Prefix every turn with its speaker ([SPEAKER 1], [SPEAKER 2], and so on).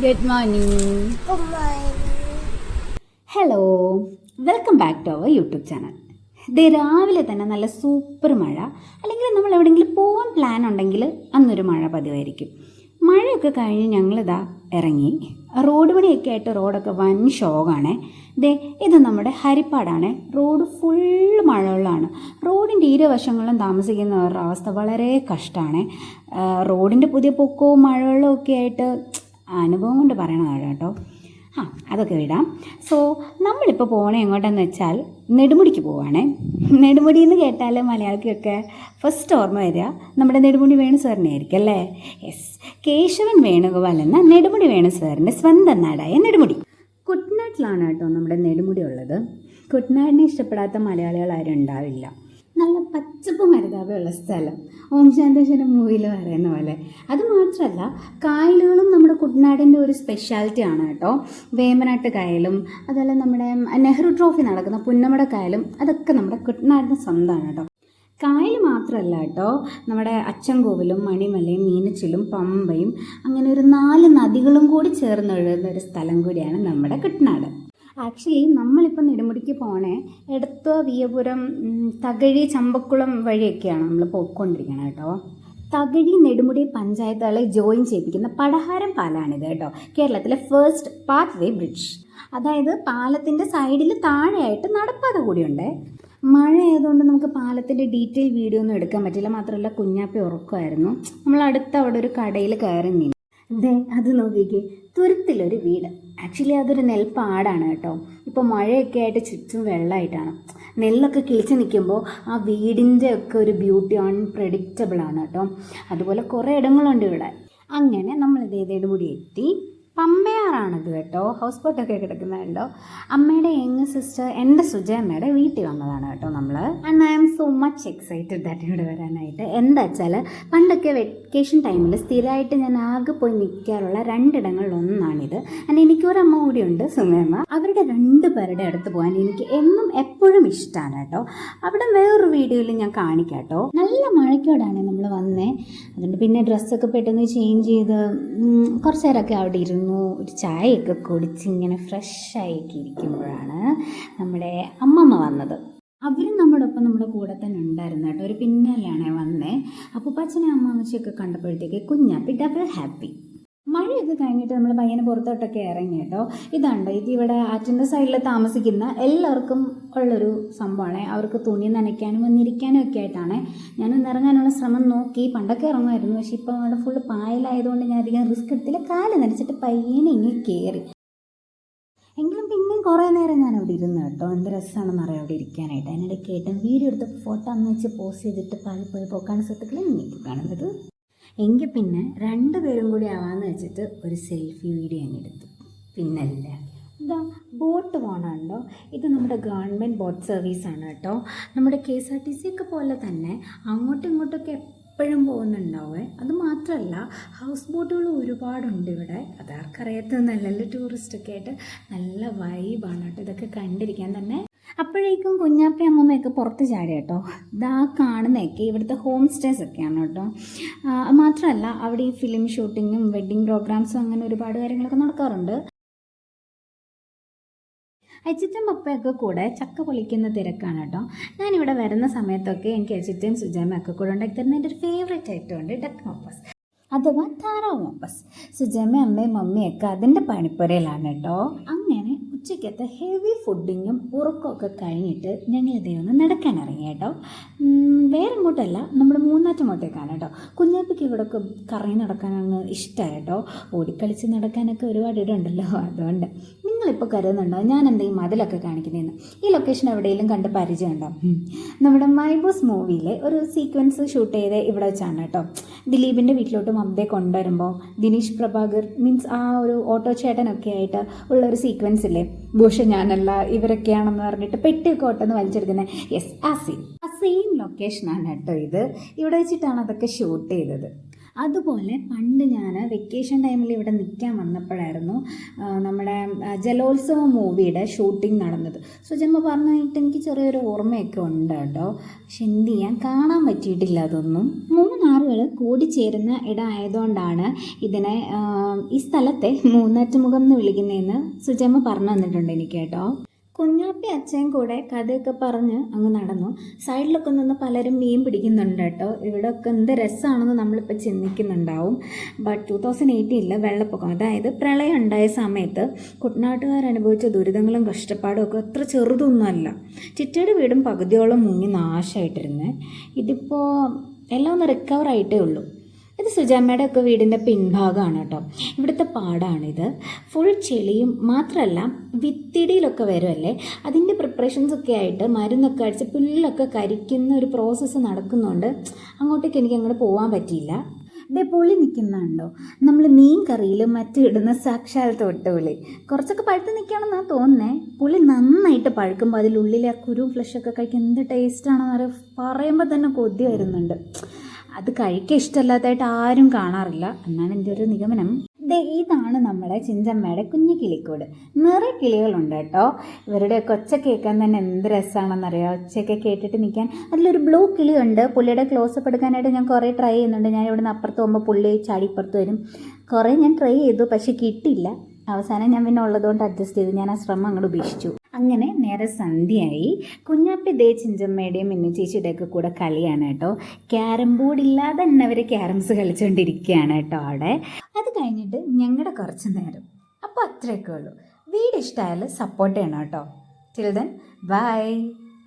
[SPEAKER 1] Good morning.
[SPEAKER 2] Good morning.
[SPEAKER 1] Hello, welcome back to our YouTube channel. ഇത് രാവിലെ തന്നെ നല്ല സൂപ്പർ മഴ, അല്ലെങ്കിൽ നമ്മൾ എവിടെയെങ്കിലും പോകാൻ പ്ലാൻ ഉണ്ടെങ്കിൽ അന്നൊരു മഴ പതിവായിരിക്കും. മഴയൊക്കെ കഴിഞ്ഞ് ഞങ്ങളിതാ ഇറങ്ങി. റോഡ് പണിയൊക്കെ ആയിട്ട് റോഡൊക്കെ വൻ ഷോകാണ്. ഇത് നമ്മുടെ ഹരിപ്പാടാണ്. Road full മഴവെള്ളമാണ്. റോഡിൻ്റെ ഇരുവശങ്ങളിലും താമസിക്കുന്നവരുടെ അവസ്ഥ വളരെ കഷ്ടമാണ്. റോഡിൻ്റെ പുതിയ പൊക്കവും മഴവെള്ളവും ഒക്കെ ആയിട്ട് അനുഭവം കൊണ്ട് പറയണതാണ് കേട്ടോ. അതൊക്കെ വിടാം. സോ നമ്മളിപ്പോൾ പോകണേ എങ്ങോട്ടെന്ന് വെച്ചാൽ നെടുമുടിക്ക് പോവുകയാണേ. നെടുമുടി എന്ന് കേട്ടാൽ മലയാളിക്കൊക്കെ ഫസ്റ്റ് ഓർമ്മ വരിക നമ്മുടെ നെടുമുടി വേണു സാറിനെ ആയിരിക്കും അല്ലേ. യെസ്, കേശവൻ വേണുഗോപാൽ എന്ന നെടുമുടി വേണു സാറിൻ്റെ സ്വന്തം നാടായ നെടുമുടി. കുട്ടനാട്ടിലാണ് കേട്ടോ നമ്മുടെ നെടുമുടി ഉള്ളത്. കുട്ടനാടിനെ ഇഷ്ടപ്പെടാത്ത മലയാളികൾ ആരും ഉണ്ടാവില്ല. നല്ല പച്ചപ്പ് മരുതാപയുള്ള സ്ഥലം, ഓം ശാന്തേശ്വരം മൂവിയിൽ പറയുന്ന പോലെ. അതുമാത്രമല്ല, കായലുകളും നമ്മുടെ കുട്ടനാടിൻ്റെ ഒരു സ്പെഷ്യാലിറ്റി ആണ് കേട്ടോ. വേമ്പനാട്ട് കായലും അതുപോലെ നമ്മുടെ നെഹ്റു ട്രോഫി നടക്കുന്ന പുന്നമട കായലും അതൊക്കെ നമ്മുടെ കുട്ടനാടിന് സ്വന്തമാണ് കേട്ടോ. കായൽ മാത്രമല്ല കേട്ടോ, നമ്മുടെ അച്ചൻകോവിലും മണിമലയും മീനച്ചിലും പമ്പയും അങ്ങനെ ഒരു 4 നദികളും കൂടി ചേർന്നൊഴുകുന്ന ഒരു സ്ഥലം കൂടിയാണ് നമ്മുടെ കുട്ടനാട്. ആക്ച്വലി നമ്മളിപ്പോൾ നെടുമുടിക്ക് പോണേ എടത്വ, വിയപുരം, തകഴി, ചമ്പക്കുളം വഴിയൊക്കെയാണ് നമ്മൾ പോയിക്കൊണ്ടിരിക്കുന്നത് കേട്ടോ. തകഴി നെടുമുടി പഞ്ചായത്തുകളെ ജോയിൻ ചെയ്യിപ്പിക്കുന്ന പടഹാരം പാലാണിത് കേട്ടോ. കേരളത്തിലെ ഫസ്റ്റ് പാത്ത് വേ ബ്രിഡ്ജ്. അതായത് പാലത്തിൻ്റെ സൈഡിൽ താഴെയായിട്ട് നടപ്പാത കൂടിയുണ്ട്. മഴ ആയതുകൊണ്ട് നമുക്ക് പാലത്തിൻ്റെ ഡീറ്റെയിൽ വീഡിയോ ഒന്നും എടുക്കാൻ പറ്റില്ല. മാത്രമല്ല കുഞ്ഞാപ്പി ഉറക്കമായിരുന്നു. നമ്മൾ അടുത്ത് അവിടെ ഒരു കടയിൽ കയറി നിന്നു. അത് നോക്കിക്കേ, തുരുത്തിലൊരു വീട്. ആക്ച്വലി അതൊരു നെൽപ്പാടാണ് കേട്ടോ. ഇപ്പോൾ മഴയൊക്കെ ആയിട്ട് ചുറ്റും വെള്ളമായിട്ടാണ്. നെല്ലൊക്കെ കിളിച്ച് നിൽക്കുമ്പോൾ ആ വീടിൻ്റെ ഒക്കെ ഒരു ബ്യൂട്ടി അൺപ്രെഡിക്റ്റബിൾ ആണ് കേട്ടോ. അതുപോലെ കുറേ ഇടങ്ങളുണ്ട് ഇവിടെ. അങ്ങനെ നമ്മളിത് നെടുമുടി എത്തി. പമ്പയാറാണത് കേട്ടോ. ഹൗസ് ബോട്ടൊക്കെ കിടക്കുന്നുണ്ടോ. അമ്മയുടെ യങ് സിസ്റ്റർ എൻ്റെ സുജയമ്മയുടെ വീട്ടിൽ വന്നതാണ് കേട്ടോ നമ്മൾ. And I am so much excited that ഇവിടെ വരാനായിട്ട്. എന്താ വെച്ചാൽ പണ്ടൊക്കെ വെക്കേഷൻ ടൈമിൽ സ്ഥിരമായിട്ട് ഞാൻ ആകെ പോയി നിൽക്കാറുള്ള 2 ഇടങ്ങളിലൊന്നാണിത്. ആൻഡ് എനിക്കൊരമ്മ കൂടിയുണ്ട്, സുമയമ്മ. അവരുടെ 2 പേരുടെ അടുത്ത് പോകാൻ എനിക്ക് എപ്പോഴും ഇഷ്ടമാണ് കേട്ടോ. അവിടെ വേറൊരു വീഡിയോയിൽ ഞാൻ കാണിക്കാം കേട്ടോ. നല്ല മഴയ്ക്കോടാണ് നമ്മൾ വന്നേ. അതുകൊണ്ട് പിന്നെ ഡ്രസ്സൊക്കെ പെട്ടെന്ന് ചേഞ്ച് ചെയ്ത് കുറച്ച് നേരമൊക്കെ അവിടെ ഇരുന്നു. ഒരു ചായയൊക്കെ കുടിച്ച് ഇങ്ങനെ ഫ്രഷായിക്കെ ഇരിക്കുമ്പോഴാണ് നമ്മുടെ അമ്മമ്മ വന്നത്. അവരും നമ്മുടെ ഒപ്പം നമ്മുടെ കൂടെ തന്നെ ഉണ്ടായിരുന്നു കേട്ടോ. ഒരു പിന്നാലെയാണ് വന്നേ. അപ്പോൾ അച്ഛനെ അമ്മമ്മച്ചിയൊക്കെ കണ്ടപ്പോഴത്തേക്ക് കുഞ്ഞാപ്പി ഡബിൾ ഹാപ്പി. മഴയൊക്കെ കഴിഞ്ഞിട്ട് നമ്മൾ പയ്യനെ പുറത്തോട്ടൊക്കെ ഇറങ്ങി കേട്ടോ. ഇത് ഇവിടെ ആറ്റിൻ്റെ സൈഡിൽ താമസിക്കുന്ന എല്ലാവർക്കും ഉള്ളൊരു സംഭവമാണ്. അവർക്ക് തുണി നനയ്ക്കാനും വന്നിരിക്കാനും ഒക്കെ ആയിട്ടാണ്. ഞാനൊന്ന് ഇറങ്ങാനുള്ള ശ്രമം നോക്കി. പണ്ടൊക്കെ ഇറങ്ങുമായിരുന്നു, പക്ഷെ ഇപ്പം അവിടെ ഫുള്ള് പായലായതുകൊണ്ട് ഞാൻ അധികം റിസ്ക് എടുത്തില്ല. കാല് നനച്ചിട്ട് പയ്യനെ ഇങ്ങനെ കയറി. എങ്കിലും പിന്നെയും കുറേ നേരം ഞാൻ അവിടെ ഇരുന്നു കേട്ടോ. എന്ത് രസമാണെന്ന് അറിയാം അവിടെ ഇരിക്കാനായിട്ട്. അതിനിടയ്ക്ക് കേട്ടും വീഡിയോ എടുത്ത് ഫോട്ടോ അന്ന് വെച്ച് പോസ്റ്റ് ചെയ്തിട്ട് പോയി പോക്കാണ് സത്യത്തിൽ ഇങ്ങനെ കാണുന്നത്. എങ്കിൽ പിന്നെ 2 പേരും കൂടി ആവാമെന്ന് വെച്ചിട്ട് ഒരു സെൽഫി വീഡിയോ ഞാൻ എടുത്തു. പിന്നല്ല, ഇതാ ബോട്ട് പോകണുണ്ടോ. ഇത് നമ്മുടെ ഗവൺമെൻറ് ബോട്ട് സർവീസാണ് കേട്ടോ. നമ്മുടെ KSRTC ഒക്കെ പോലെ തന്നെ അങ്ങോട്ടും ഇങ്ങോട്ടൊക്കെ എപ്പോഴും പോകുന്നുണ്ടാവേ. അത് മാത്രമല്ല, ഹൗസ് ബോട്ടുകൾ ഒരുപാടുണ്ട് ഇവിടെ. അതാർക്കറിയാത്തതൊന്നല്ലല്ലോ, ടൂറിസ്റ്റൊക്കെ ആയിട്ട് നല്ല വൈബാണ് കേട്ടോ ഇതൊക്കെ കണ്ടിരിക്കാൻ തന്നെ. അപ്പോഴേക്കും കുഞ്ഞാപ്പി അമ്മമ്മയൊക്കെ പുറത്ത് ചാടി കേട്ടോ. ഇതാ കാണുന്നതൊക്കെ ഇവിടുത്തെ ഹോം സ്റ്റേസ് ഒക്കെയാണ് കേട്ടോ. മാത്രമല്ല അവിടെ ഈ ഫിലിം ഷൂട്ടിങ്ങും വെഡ്ഡിങ് പ്രോഗ്രാംസും അങ്ങനെ ഒരുപാട് കാര്യങ്ങളൊക്കെ നടക്കാറുണ്ട്. അച്ചിറ്റും പപ്പയൊക്കെ കൂടെ ചക്ക പൊളിക്കുന്ന തിരക്കാണ് കേട്ടോ. ഞാനിവിടെ വരുന്ന സമയത്തൊക്കെ എനിക്ക് അച്ചിറ്റും സുജാമയൊക്കെ കൂടെ ഉണ്ടാക്കി തരുന്ന എൻ്റെ ഒരു ഫേവറേറ്റ് ഐറ്റം ഉണ്ട്, ഡക്ക് മപ്പസ് അഥവാ താറാവ് മപ്പസ്. സുജാമ അമ്മയും മമ്മിയൊക്കെ അതിൻ്റെ പണിപ്പുരയിലാണ് കേട്ടോ. അങ്ങനെ ഉച്ചയ്ക്കത്തെ ഹെവി ഫുഡിങ്ങും ഉറക്കമൊക്കെ കഴിഞ്ഞിട്ട് ഞങ്ങൾ ഇതേ ഒന്ന് നടക്കാൻ ഇറങ്ങി കേട്ടോ. വേറെ ഇങ്ങോട്ടല്ല, നമ്മുടെ മൂന്നാറ്റുമോട്ടേക്കാണ് കേട്ടോ. കുഞ്ഞാപ്പിക്ക് ഇവിടെയൊക്കെ കറങ്ങി നടക്കാനാണ് ഇഷ്ടമാണ് കേട്ടോ. ഓടിക്കളിച്ച് നടക്കാനൊക്കെ ഒരുപാട് ഇടമുണ്ടല്ലോ. അതുകൊണ്ട് നിങ്ങളിപ്പോൾ കരുതുന്നുണ്ടോ ഞാൻ എന്തെങ്കിലും മതിലൊക്കെ കാണിക്കുന്നതെന്ന്. ഈ ലൊക്കേഷൻ എവിടെയെങ്കിലും കണ്ട് പരിചയമുണ്ടോ? നമ്മുടെ മൈ ബോസ് മൂവിയിലെ ഒരു സീക്വൻസ് ഷൂട്ട് ചെയ്ത് ഇവിടെ വെച്ചാണ് കേട്ടോ. ദിലീപിൻ്റെ വീട്ടിലോട്ട് മമതയെ കൊണ്ടുവരുമ്പോൾ ദിനേശ് പ്രഭാകർ മീൻസ് ആ ഒരു ഓട്ടോ ചേട്ടനൊക്കെ ആയിട്ട് ഉള്ളൊരു സീക്വൻസ് ഇല്ലേ, ഭൂഷ ഞാനല്ല ഇവരൊക്കെയാണെന്ന് പറഞ്ഞിട്ട് പെട്ടിയൊക്കെ ഓട്ടെന്ന് വലിച്ചെടുക്കുന്നത്. യെസ്, ആ സെയിം ലൊക്കേഷനാണ് കേട്ടോ ഇത്. ഇവിടെ വെച്ചിട്ടാണ് അതൊക്കെ ഷൂട്ട് ചെയ്തത്. അതുപോലെ പണ്ട് ഞാൻ വെക്കേഷൻ ടൈമിൽ ഇവിടെ നിൽക്കാൻ വന്നപ്പോഴായിരുന്നു നമ്മുടെ ജലോത്സവം മൂവിയുടെ ഷൂട്ടിംഗ് നടന്നത്. സുജമ്മ പറഞ്ഞിട്ട് എനിക്ക് ചെറിയൊരു ഓർമ്മയൊക്കെ ഉണ്ട് കേട്ടോ. പക്ഷെ എന്ത് ചെയ്യാൻ, കാണാൻ പറ്റിയിട്ടില്ല അതൊന്നും. 3 ആറുകൾ കൂടിച്ചേരുന്ന ഇടമായതുകൊണ്ടാണ് ഇതിനെ ഈ സ്ഥലത്തെ മൂന്നാറ്റുമുഖം എന്ന് വിളിക്കുന്നതെന്ന് സുജമ്മ പറഞ്ഞു തന്നിട്ടുണ്ട് എനിക്ക് കേട്ടോ. കുഞ്ഞാപ്പി അച്ഛൻ കൂടെ കഥയൊക്കെ പറഞ്ഞ് അങ്ങ് നടന്നു. സൈഡിലൊക്കെ നിന്ന് പലരും മീൻ പിടിക്കുന്നുണ്ട് കേട്ടോ. ഇവിടെയൊക്കെ എന്ത് രസമാണെന്ന് നമ്മളിപ്പോൾ ചിന്തിക്കുന്നുണ്ടാവും. ബട്ട് 2018 വെള്ളപ്പൊക്കം, അതായത് പ്രളയം ഉണ്ടായ സമയത്ത് കുട്ടനാട്ടുകാർ അനുഭവിച്ച ദുരിതങ്ങളും കഷ്ടപ്പാടും ഒക്കെ അത്ര ചെറുതൊന്നുമല്ല. ചിറ്റയുടെ വീടും പകുതിയോളം മുങ്ങി നാശമായിട്ടിരുന്നേ. ഇതിപ്പോൾ എല്ലാം ഒന്ന് റിക്കവർ ആയിട്ടേ ഉള്ളൂ. ഇത് സുജാമ്മയുടെ ഒക്കെ വീടിൻ്റെ പിൻഭാഗമാണ് കേട്ടോ. ഇവിടുത്തെ പാടാണിത്. ഫുൾ ചെളിയും മാത്രമല്ല വിത്തിടിയിലൊക്കെ വരുമല്ലേ, അതിൻ്റെ പ്രിപ്പറേഷൻസൊക്കെ ആയിട്ട് മരുന്നൊക്കെ അടിച്ച് പുല്ലൊക്കെ കരിക്കുന്ന ഒരു പ്രോസസ്സ് നടക്കുന്നുണ്ട്. അങ്ങോട്ടേക്ക് എനിക്ക് അങ്ങോട്ട് പോകാൻ പറ്റിയില്ല. ഇതേ പുളി നിൽക്കുന്നുണ്ടോ, നമ്മൾ മീൻ കറിയിൽ മറ്റും ഇടുന്ന സാക്ഷാൽ തൊട്ടുപുളി. കുറച്ചൊക്കെ പഴുത്ത് നിൽക്കുകയാണെന്നാണ് തോന്നുന്നത്. പുളി നന്നായിട്ട് പഴുക്കുമ്പോൾ അതിലുള്ളിലെ ആ കുരു ഫ്ലഷൊക്കെ കഴിക്കാൻ എന്ത് ടേസ്റ്റാണെന്ന് പറയുമ്പോൾ തന്നെ കൊതി വരുന്നുണ്ട്. അത് കഴിക്കാൻ ഇഷ്ടമല്ലാത്തതായിട്ട് ആരും കാണാറില്ല എന്നാണ് എൻ്റെ ഒരു നിഗമനം. ഇതാണ് നമ്മുടെ ചിഞ്ചമ്മയുടെ കുഞ്ഞു കിളിക്കൂട്. നിറയെ കിളികളുണ്ട് കേട്ടോ. ഇവരുടെയൊക്കെ ഒച്ച കേൾക്കാൻ തന്നെ എന്ത് രസമാണെന്നറിയാം. ഒച്ചയൊക്കെ കേട്ടിട്ട് നിൽക്കാൻ. അതിലൊരു ബ്ലൂ കിളിയുണ്ട്. പുള്ളിയുടെ ക്ലോസപ്പ് എടുക്കാനായിട്ട് ഞാൻ കുറേ ട്രൈ ചെയ്യുന്നുണ്ട്. ഞാൻ ഇവിടുന്ന് അപ്പുറത്ത് പോകുമ്പോൾ പുള്ളി ചാടിപ്പുറത്ത് വരും. കുറേ ഞാൻ ട്രൈ ചെയ്തു, പക്ഷെ കിട്ടിയില്ല. അവസാനം ഞാൻ പിന്നെ ഉള്ളതുകൊണ്ട് അഡ്ജസ്റ്റ് ചെയ്ത് ഞാൻ ആ ശ്രമം അങ്ങോട്ട് ഉപേക്ഷിച്ചു. അങ്ങനെ നേരെ സന്ധ്യയായി. കുഞ്ഞാപ്പി ദേ ചിഞ്ചമ്മയുടെയും മിന്നു ചേച്ചിയുടെയൊക്കെ കൂടെ കളിയാണ് കേട്ടോ. ക്യാരം ബോർഡ് ഇല്ലാതെ തന്നെ അവർ ക്യാരംസ് കളിച്ചുകൊണ്ടിരിക്കുകയാണ് കേട്ടോ അവിടെ. അത് കഴിഞ്ഞിട്ട് ഞങ്ങളുടെ കുറച്ച് നേരം. അപ്പോൾ അത്രയൊക്കെ ഉള്ളൂ. വീഡിയോ ഇഷ്ടമായാൽ സപ്പോർട്ട് ചെയ്യണം കേട്ടോ. Till then bye.